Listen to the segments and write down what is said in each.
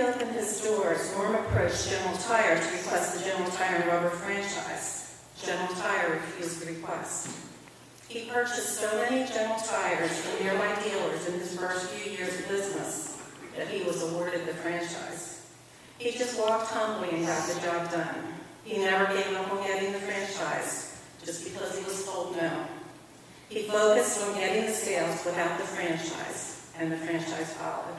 opened his doors, Norm approached General Tire to request the General Tire and Rubber franchise. General Tire refused the request. He purchased so many General Tires from nearby dealers in his first few years of business that he was awarded the franchise. He just walked humbly and got the job done. He never gave up on getting the franchise just because he was told no. He focused on getting the sales without the franchise, and the franchise followed.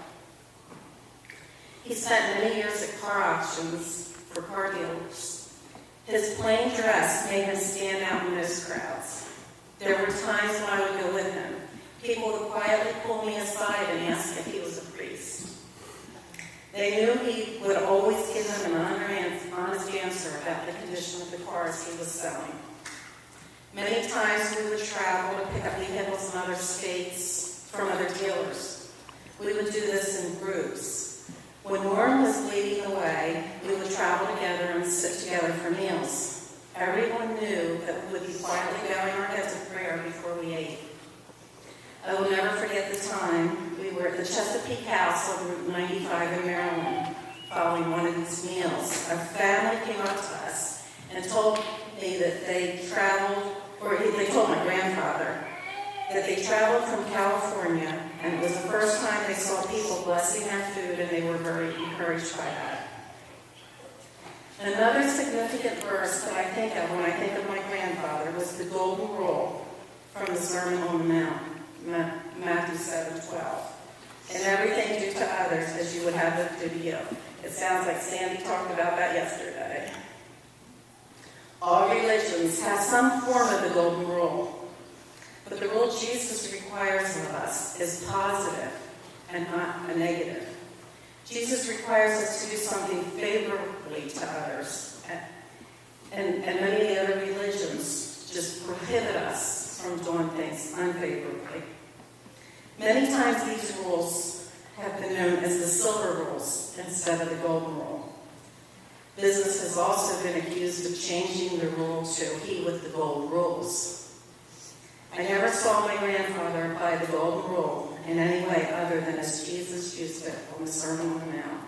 He spent many years at car auctions for car dealers. His plain dress made him stand out in most crowds. There were times when I would go with him. People would quietly pull me aside and ask if he was a priest. They knew he would always give them an honest answer about the condition of the cars he was selling. Many times we would travel to pick up vehicles in other states from other dealers. We would do this in groups. When Norm was leading the way, we would travel together and sit together for meals. Everyone knew that we would be quietly bowing our heads in prayer before we ate. I will never forget the time we were at the Chesapeake House on Route 95 in Maryland following one of these meals. A family came up to us and told me that they told my grandfather that they traveled from California, and it was the first time they saw people blessing their food, and they were very encouraged by that. Another significant verse that I think of when I think of my grandfather was the Golden Rule from the Sermon on the Mount, Matthew 7:12. And everything do to others as you would have them do to you. It sounds like Sandy talked about that yesterday. All religions have some form of the Golden Rule, but the rule Jesus requires of us is positive and not a negative. Jesus requires us to do something favorably to others, and many of the other religions just prohibit us from doing things unfavorably. Many times these rules have been known as the silver rules instead of the golden rule. Business has also been accused of changing the rule to he with the gold rules. I never saw my grandfather apply the golden rule in any way other than as Jesus used it on the Sermon on the Mount.